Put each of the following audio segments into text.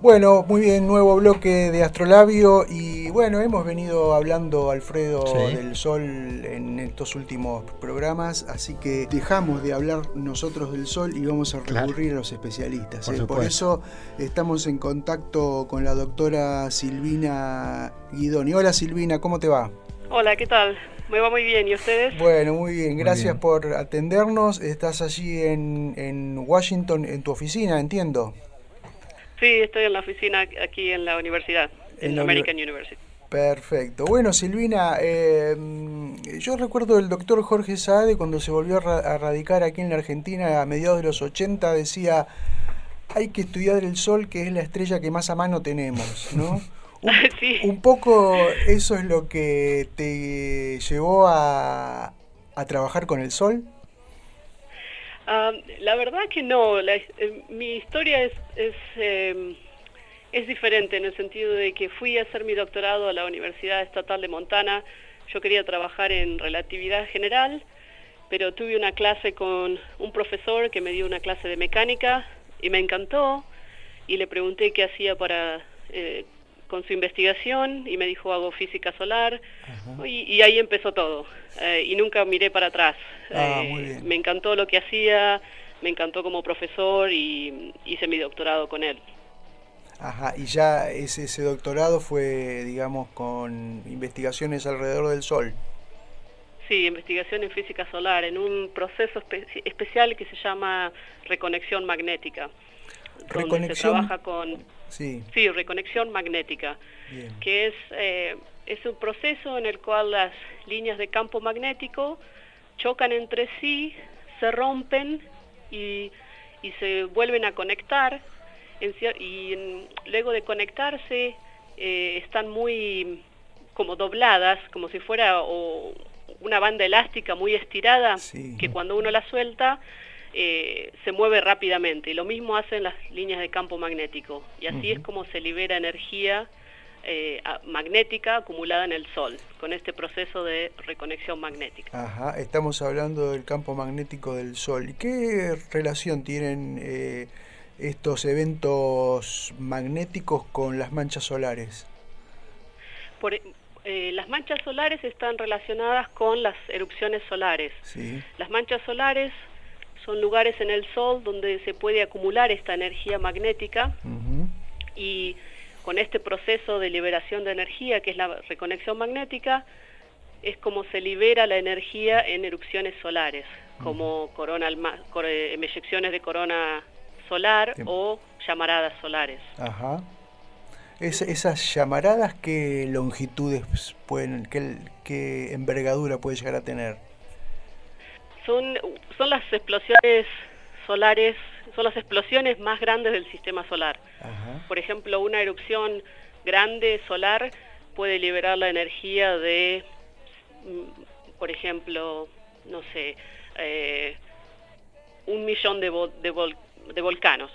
Bueno, muy bien, nuevo bloque de Astrolabio y bueno, hemos venido hablando, Alfredo, Sí, del Sol en estos últimos programas, así que dejamos de hablar nosotros del Sol y vamos a claro, recurrir a los especialistas. por Por supuesto. eso estamos en contacto con la doctora Silvina Guidoni. Hola Silvina, ¿cómo te va? Hola, ¿qué tal? Me va muy bien, ¿y ustedes? Bueno, muy bien, Muy gracias bien. por atendernos. Estás allí en Washington, en tu oficina, entiendo. Sí, estoy en la oficina aquí en la universidad, En en la uni- American University. Perfecto. Bueno, Silvina, yo recuerdo el doctor Jorge Saade cuando se volvió a radicar aquí en la Argentina a mediados de los 80 decía, hay que estudiar el Sol, que es la estrella que más a mano tenemos, ¿no? Un, Sí, un poco eso es lo que te llevó a trabajar con el Sol. la verdad que no, mi historia es diferente en el sentido de que fui a hacer mi doctorado a la Universidad Estatal de Montana. Yo quería trabajar en relatividad general, pero tuve una clase con un profesor que me dio una clase de mecánica y me encantó, y le pregunté qué hacía con su investigación y me dijo hago física solar, Ajá. y ahí empezó todo, y nunca miré para atrás. Ah, muy Me bien. encantó lo que hacía, me encantó como profesor y hice mi doctorado con él. Ajá, y ya ese doctorado fue, digamos, con investigaciones alrededor del Sol. Sí, investigación en física solar, en un proceso especial que se llama reconexión magnética, donde se Reconexión, trabaja con, sí, sí, reconexión magnética, bien. que es un proceso en el cual las líneas de campo magnético chocan entre sí, se rompen y, y se vuelven a conectar, luego de conectarse están muy como dobladas, como si fuera una banda elástica muy estirada, Sí, que cuando uno la suelta se mueve rápidamente, y lo mismo hacen las líneas de campo magnético, y así es ujú. como se libera energía magnética acumulada en el Sol, con este proceso de reconexión magnética. Ajá, estamos hablando del campo magnético del Sol. ¿Y qué relación tienen estos eventos magnéticos con las manchas solares? Por, las manchas solares están relacionadas con las erupciones solares. Sí, Las manchas solares son lugares en el Sol donde se puede acumular esta energía magnética, ujú, y con este proceso de liberación de energía, que es la reconexión magnética, es como se libera la energía en erupciones solares, ujú. como eyecciones de corona solar Tem- o llamaradas solares. Ajá. Esas llamaradas, ¿qué longitudes pueden, qué envergadura puede llegar a tener? Son, son las explosiones solares, son las explosiones más grandes del sistema solar. Ajá. Por ejemplo, una erupción grande solar puede liberar la energía de, por ejemplo, no sé, eh, 1 millón de volcanos,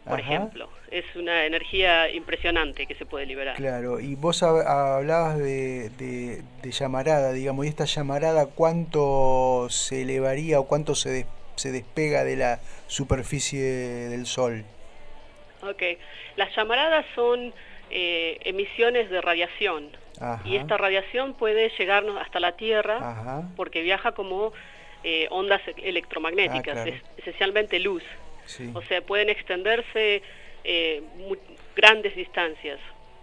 por Ajá. ejemplo. Es una energía impresionante que se puede liberar. Claro, y vos hablabas de llamarada, digamos, y esta llamarada, ¿cuánto se elevaría o cuánto se despega de la superficie del Sol? Ok, las llamaradas son emisiones de radiación, y Ajá, esta radiación puede llegarnos hasta la Tierra ajá, porque viaja como ondas ah, electromagnéticas, claro, esencialmente luz. sí, O sea, pueden extenderse eh, grandes distancias.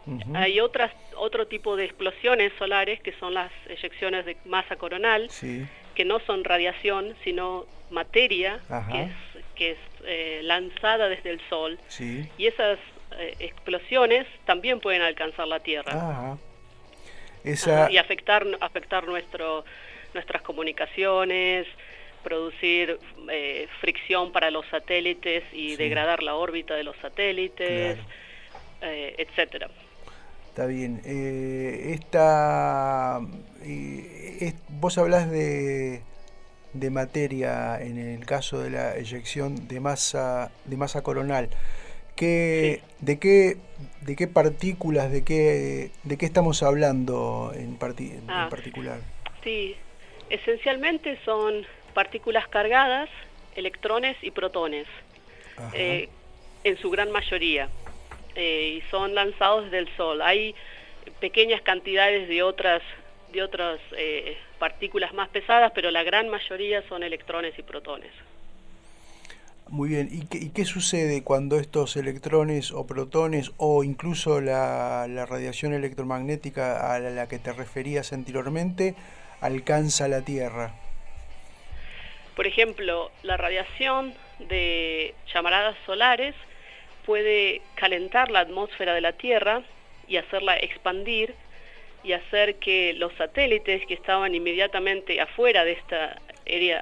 ujú, Hay otro tipo de explosiones solares, que son las eyecciones de masa coronal, sí, que no son radiación, sino materia ajá, que es lanzada desde el Sol, sí, y esas explosiones también pueden alcanzar la Tierra. ajá, Ajá, y esa, afectar nuestras comunicaciones, producir fricción para los satélites y sí, degradar la órbita de los satélites, claro. etcétera. Está bien. Vos hablás de materia en el caso de la eyección de masa coronal. Sí. De qué partículas, de qué estamos hablando en Ah, particular? sí. Esencialmente son partículas cargadas, electrones y protones, Ajá, eh, en su gran mayoría. y son lanzados desde el Sol. Hay pequeñas cantidades de otras partículas más pesadas, pero la gran mayoría son electrones y protones. Muy bien, ¿y qué sucede cuando estos electrones o protones o incluso la radiación electromagnética a la que te referías anteriormente alcanza la Tierra? Por ejemplo, la radiación de llamaradas solares puede calentar la atmósfera de la Tierra y hacerla expandir y hacer que los satélites que estaban inmediatamente afuera de esta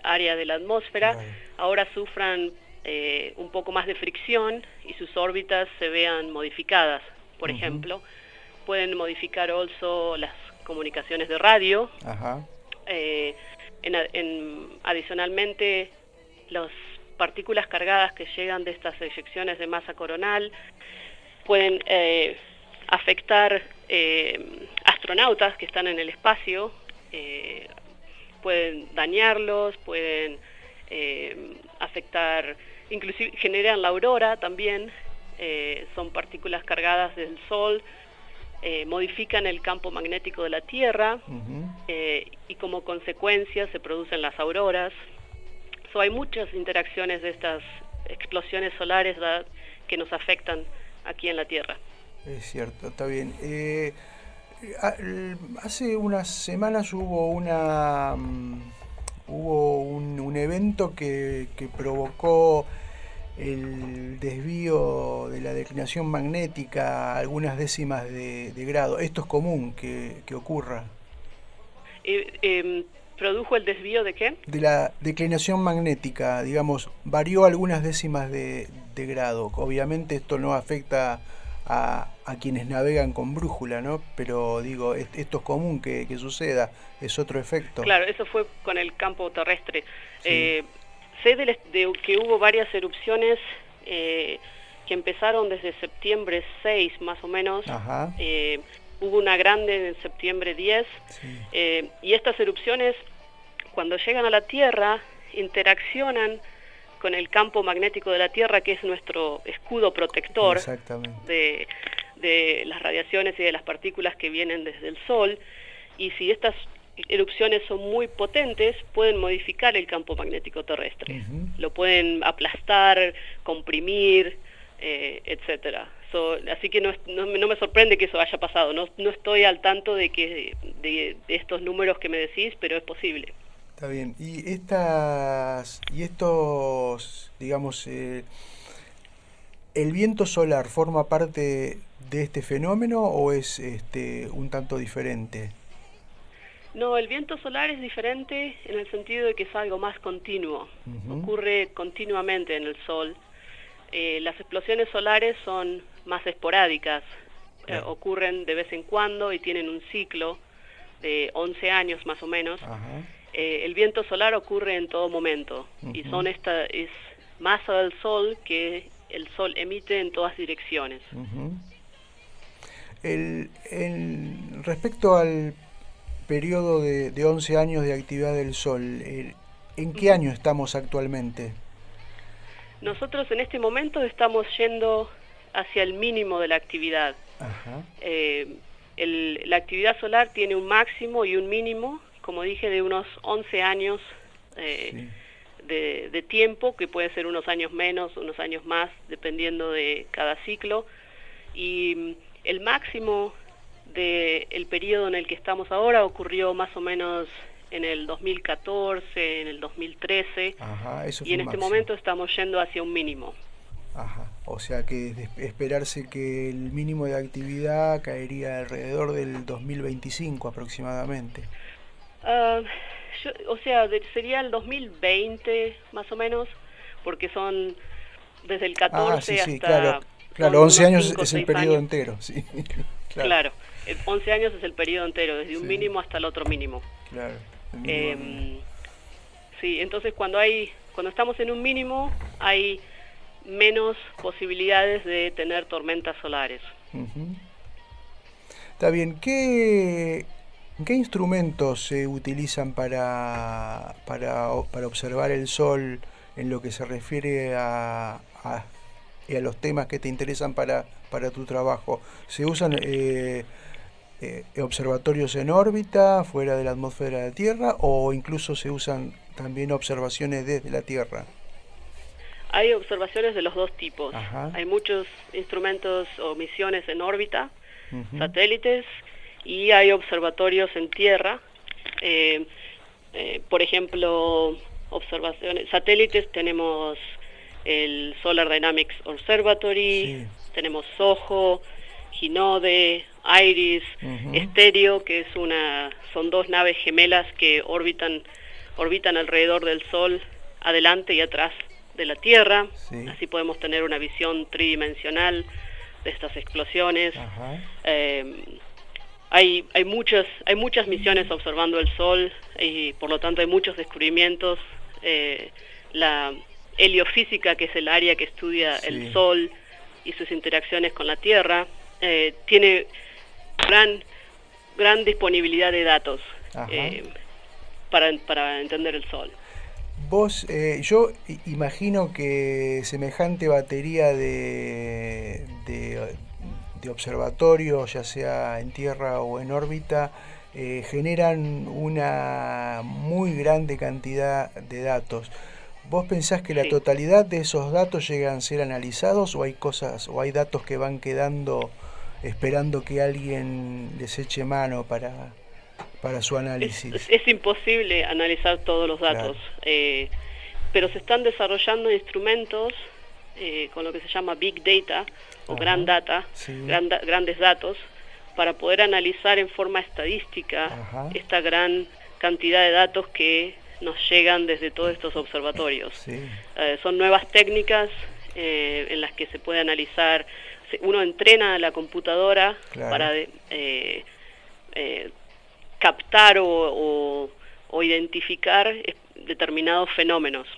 área de la atmósfera, claro, ahora sufran un poco más de fricción y sus órbitas se vean modificadas. Por ejemplo, pueden modificar also las comunicaciones de radio. Ajá. Adicionalmente, las partículas cargadas que llegan de estas eyecciones de masa coronal pueden afectar astronautas que están en el espacio, pueden dañarlos, pueden afectar, inclusive generan la aurora también, son partículas cargadas del Sol, modifican el campo magnético de la Tierra, y como consecuencia se producen las auroras. Hay muchas interacciones de estas explosiones solares, ¿verdad?, que nos afectan aquí en la Tierra. Es cierto, está bien. Hace unas semanas hubo un evento que provocó el desvío de la declinación magnética a algunas décimas de grado. ¿Esto es común que ocurra? ¿Produjo el desvío de qué? De la declinación magnética, digamos, varió algunas décimas de grado. Obviamente esto no afecta a quienes navegan con brújula, ¿no? Pero digo, esto es común que suceda, es otro efecto. Claro, eso fue con el campo terrestre. Sí. Sé de que hubo varias erupciones que empezaron desde septiembre 6 más o menos. Ajá. Hubo una grande en septiembre 10, sí. Y estas erupciones, cuando llegan a la Tierra, interaccionan con el campo magnético de la Tierra, que es nuestro escudo protector de las radiaciones y de las partículas que vienen desde el Sol, y si estas erupciones son muy potentes, pueden modificar el campo magnético terrestre. Lo pueden aplastar, comprimir, etcétera. Así que no me sorprende que eso haya pasado. No estoy al tanto de estos números que me decís, pero es posible. Está bien. Y estos, digamos, ¿el viento solar forma parte de este fenómeno o es un tanto diferente? No, el viento solar es diferente en el sentido de que es algo más continuo. Ocurre continuamente en el Sol. Las explosiones solares son más esporádicas, ocurren de vez en cuando y tienen un ciclo de 11 años más o menos. El viento solar ocurre en todo momento y es masa del Sol que el Sol emite en todas direcciones. Respecto al periodo de 11 años de actividad del Sol, ¿en qué año estamos actualmente? Nosotros en este momento estamos yendo hacia el mínimo de la actividad. La actividad solar tiene un máximo y un mínimo, como dije, de unos 11 años sí. de tiempo, que puede ser unos años menos, unos años más, dependiendo de cada ciclo. Y el máximo del periodo en el que estamos ahora ocurrió más o menos en el 2014, en el 2013, eso fue y en este momento estamos yendo hacia un mínimo. O sea que esperarse que el mínimo de actividad caería alrededor del 2025 aproximadamente. Sería el 2020 más o menos, porque son desde el 14 sí, hasta... Claro, 11 años es el periodo entero, sí. Claro, 11 años es el periodo entero, desde un mínimo hasta el otro mínimo. Claro. Sí, entonces cuando estamos en un mínimo hay menos posibilidades de tener tormentas solares. Está bien. ¿Qué instrumentos se utilizan para observar el Sol en lo que se refiere a y a los temas que te interesan para tu trabajo. ¿Se usan observatorios en órbita, fuera de la atmósfera de la Tierra, o incluso se usan también observaciones desde la Tierra? Hay observaciones de los dos tipos. Ajá. Hay muchos instrumentos o misiones en órbita, satélites, y hay observatorios en Tierra. Por ejemplo, observaciones satélites, tenemos el Solar Dynamics Observatory, tenemos SOHO, Hinode, IRIS, Stereo, que son dos naves gemelas que orbitan alrededor del Sol, adelante y atrás de la Tierra. Así podemos tener una visión tridimensional de estas explosiones. Hay muchas misiones observando el Sol y por lo tanto hay muchos descubrimientos. La heliofísica, que es el área que estudia el Sol y sus interacciones con la Tierra, tiene gran disponibilidad de datos para entender el Sol. Yo imagino que semejante batería de observatorios, ya sea en Tierra o en órbita, generan una muy grande cantidad de datos. ¿Vos pensás que la totalidad de esos datos llegan a ser analizados, o hay datos que van quedando esperando que alguien les eche mano para su análisis? Es imposible analizar todos los datos, pero se están desarrollando instrumentos con lo que se llama Big Data o Gran Data, grandes datos, para poder analizar en forma estadística esta gran cantidad de datos que nos llegan desde todos estos observatorios. Son nuevas técnicas en las que se puede analizar. Uno entrena a la computadora para captar o identificar determinados fenómenos.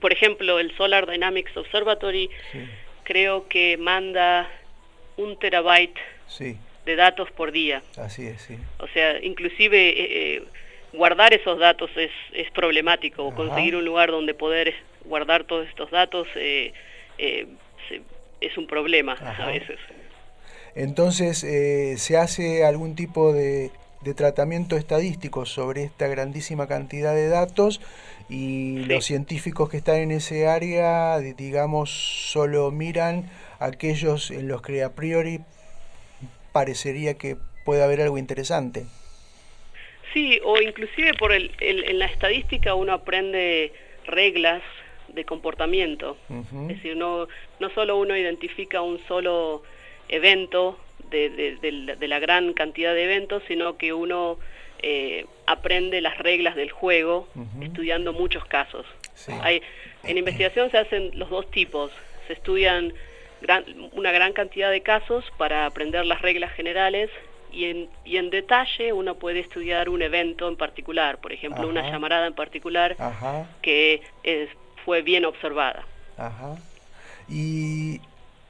Por ejemplo, el Solar Dynamics Observatory creo que manda 1 terabyte de datos por día. Así es, O sea, inclusive guardar esos datos es problemático. Conseguir un lugar donde poder guardar todos estos datos es un problema a veces. Entonces, ¿se hace algún tipo de tratamiento estadístico sobre esta grandísima cantidad de datos, y los científicos que están en ese área, digamos, solo miran aquellos en los que a priori parecería que puede haber algo interesante? Sí, o inclusive en la estadística uno aprende reglas de comportamiento. Es decir, no solo uno identifica un solo evento de la gran cantidad de eventos, sino que uno aprende las reglas del juego estudiando muchos casos. En investigación se hacen los dos tipos. Se estudian una gran cantidad de casos para aprender las reglas generales, y en detalle uno puede estudiar un evento en particular, por ejemplo, una llamarada en particular que fue bien observada. Y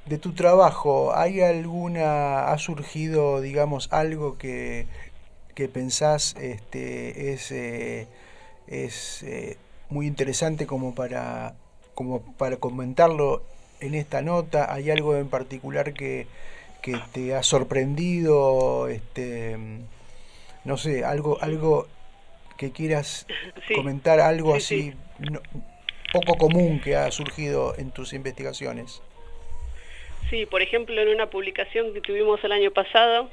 de tu trabajo, ¿ha surgido, digamos, algo que pensás es muy interesante como para comentarlo en esta nota? ¿Hay algo en particular que te ha sorprendido? No sé, algo que quieras comentar, algo así poco común que ha surgido en tus investigaciones. Sí, por ejemplo, en una publicación que tuvimos el año pasado,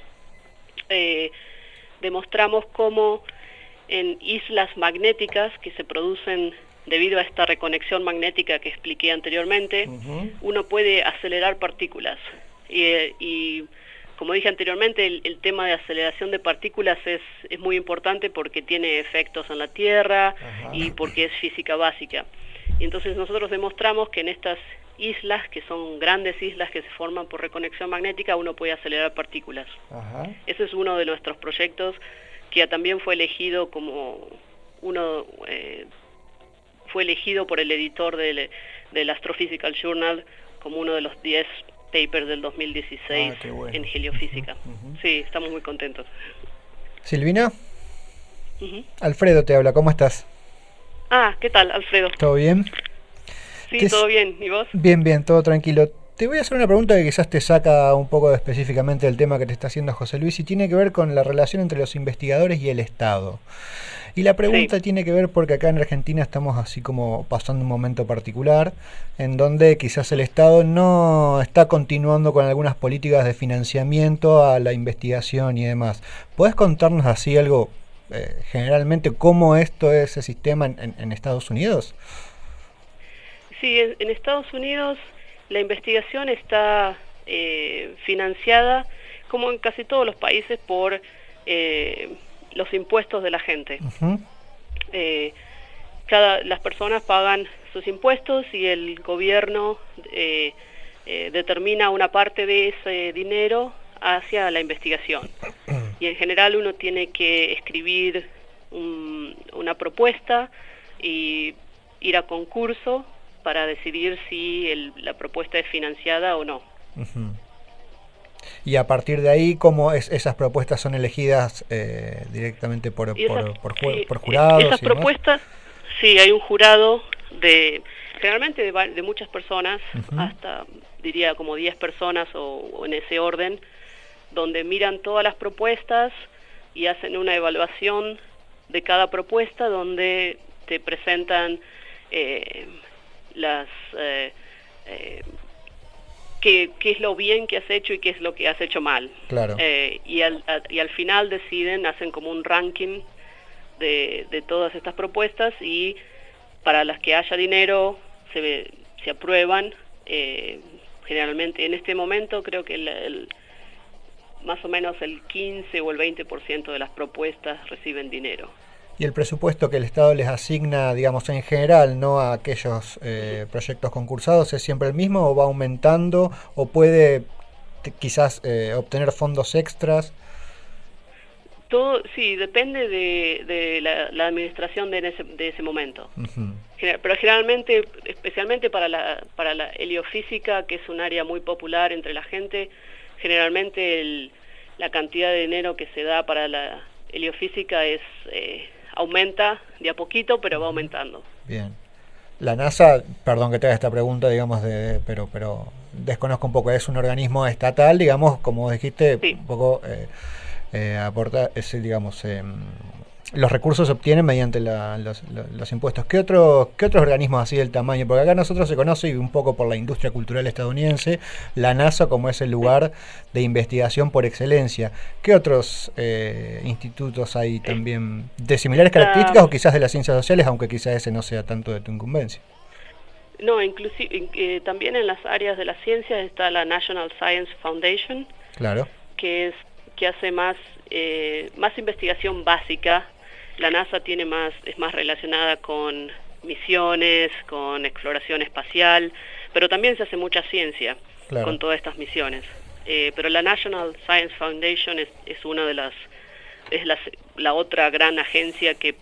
demostramos cómo en islas magnéticas que se producen debido a esta reconexión magnética que expliqué anteriormente, uno puede acelerar partículas. Y como dije anteriormente, el tema de aceleración de partículas es muy importante porque tiene efectos en la Tierra y porque es física básica. Y entonces nosotros demostramos que en estas islas, que son grandes islas que se forman por reconexión magnética, uno puede acelerar partículas. Ese es uno de nuestros proyectos, que también fue elegido como fue elegido por el editor del Astrophysical Journal como uno de los 10 papers del 2016 en heliofísica. Sí, estamos muy contentos. Silvina, Alfredo te habla, ¿cómo estás? ¿Qué tal, Alfredo? ¿Todo bien? Sí, todo bien. ¿Y vos? Bien, bien, todo tranquilo. Te voy a hacer una pregunta que quizás te saca un poco específicamente del tema que te está haciendo José Luis y tiene que ver con la relación entre los investigadores y el Estado. Y la Sí, pregunta tiene que ver porque acá en Argentina estamos así como pasando un momento particular en donde quizás el Estado no está continuando con algunas políticas de financiamiento a la investigación y demás. ¿Podés contarnos así algo, generalmente, cómo esto es ese sistema en Estados Unidos? sí, en Estados Unidos la investigación está financiada, como en casi todos los países, por los impuestos de la gente. Ujú. Eh, las personas pagan sus impuestos y el gobierno determina una parte de ese dinero hacia la investigación. Y en general uno tiene que escribir una propuesta y ir a concurso para decidir si la propuesta es financiada o no. Ujú. Y a partir de ahí, ¿cómo esas propuestas son elegidas directamente Y esas, sí, por jurados esas y demás? propuestas, sí, hay un jurado generalmente de muchas personas, Ujú. hasta diría como 10 personas o en ese orden, donde miran todas las propuestas y hacen una evaluación de cada propuesta donde te presentan eh, las eh, qué es lo bien que has hecho y qué es lo que has hecho mal. Claro. Y al final deciden, hacen como un ranking de todas estas propuestas y para las que haya dinero se aprueban. Generalmente en este momento creo que más o menos el 15 o el 20% de las propuestas reciben dinero. Y el presupuesto que el Estado les asigna, digamos, en general, no a aquellos Ujú. proyectos concursados, ¿es siempre el mismo o va aumentando o puede quizás obtener fondos extras? Todo, sí, depende de la administración de ese momento. Ujú. Pero generalmente, especialmente para la heliofísica, que es un área muy popular entre la gente, generalmente la cantidad de dinero que se da para la heliofísica aumenta de a poquito, pero va aumentando. Bien. La NASA, perdón que te haga esta pregunta, digamos, pero desconozco un poco, es un organismo estatal, digamos, como dijiste, Sí. un poco aporta, digamos, los recursos se obtienen mediante los impuestos. ¿Qué otros organismos así del tamaño? Porque acá nosotros se conoce, y un poco por la industria cultural estadounidense, la NASA como es el Sí. lugar de investigación por excelencia. ¿Qué otros institutos hay Es- también de similares Está, características o quizás de las ciencias sociales, aunque quizás ese no sea tanto de tu incumbencia? no, inclusive también en las áreas de las ciencias está la National Science Foundation, Claro. que es que hace más investigación básica. La NASA es más relacionada con misiones, con exploración espacial, pero también se hace mucha ciencia Claro. con todas estas misiones. Pero la National Science Foundation es una de es la otra gran agencia que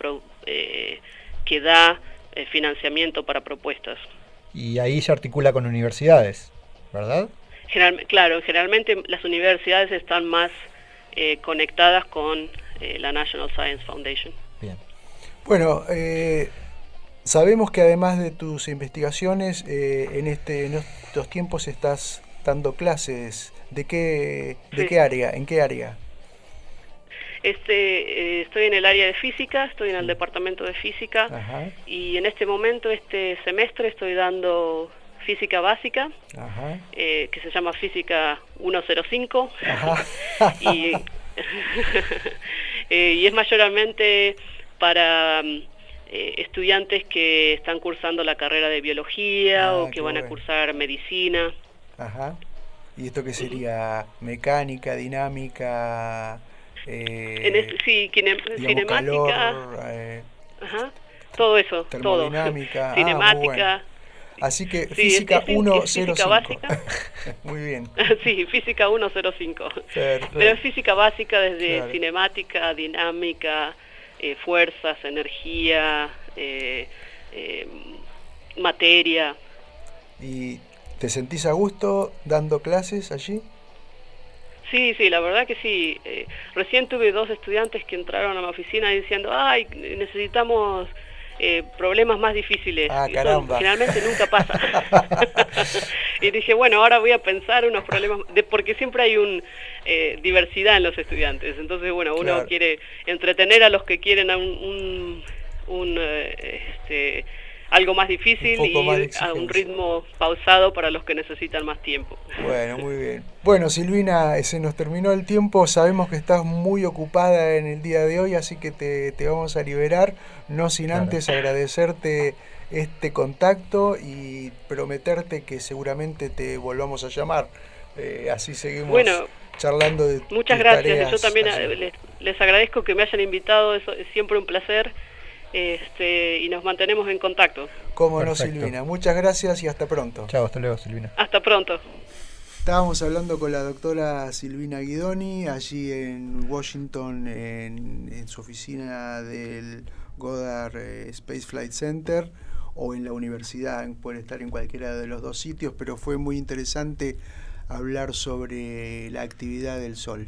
da financiamiento para propuestas. Y ahí se articula con universidades, ¿verdad? Claro, generalmente las universidades están más conectadas con la National Science Foundation. Bien. Bueno, sabemos que además de tus investigaciones, en estos tiempos estás dando clases. De Sí. qué área? ¿En qué área? Estoy en el área de física, estoy en el departamento de física Ajá, y en este momento, este semestre, estoy dando física básica, ajá, que se llama física 105 ajá. y, y es mayormente para estudiantes que están cursando la carrera de biología o Ah, que qué van a bueno. cursar medicina. Ajá. ¿Y esto qué Ujú. sería? Mecánica, dinámica, Sí, digamos cinemática, calor, ajá, todo eso, todo. termodinámica. Ah, muy bueno. Cinemática, Así que sí, física es física 105. básica. Muy bien. Sí, física 105. Pero es Perfecto. física básica desde Claro. cinemática, dinámica, fuerzas, energía, eh, materia. ¿Y te sentís a gusto dando clases allí? Sí, sí, la verdad que sí. Recién tuve dos estudiantes que entraron a mi oficina diciendo, ay, necesitamos problemas más difíciles. Ah, y caramba. Generalmente nunca pasa. Y dije, bueno, ahora voy a pensar unos problemas, porque siempre hay diversidad en los estudiantes. Entonces, bueno, uno Claro. quiere entretener a los que quieren algo más difícil Un poco y más de ir a un exigencia. ritmo pausado para los que necesitan más tiempo. Bueno, muy bien. Bueno, Silvina, se nos terminó el tiempo. Sabemos que estás muy ocupada en el día de hoy, así que te vamos a liberar. No sin Claro. antes agradecerte este contacto y prometerte que seguramente te volvamos a llamar. Así seguimos Bueno, charlando de muchas tus gracias. tareas Yo también allí. les agradezco que me hayan invitado, eso es siempre un placer. Y nos mantenemos en contacto. Cómo no, Perfecto. Silvina. Muchas gracias y hasta pronto. Chao, hasta luego, Silvina. Hasta pronto. Estábamos hablando con la doctora Silvina Guidoni, allí en Washington, en su oficina del Goddard Space Flight Center, o en la universidad, puede estar en cualquiera de los dos sitios, pero fue muy interesante hablar sobre la actividad del Sol.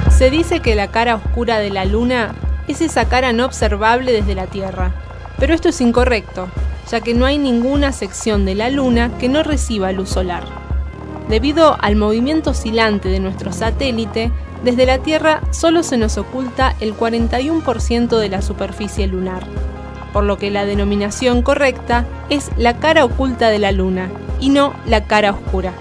Se dice que la cara oscura de la Luna es esa cara no observable desde la Tierra, pero esto es incorrecto, ya que no hay ninguna sección de la Luna que no reciba luz solar. Debido al movimiento oscilante de nuestro satélite, desde la Tierra solo se nos oculta el 41% de la superficie lunar, por lo que la denominación correcta es la cara oculta de la Luna y no la cara oscura.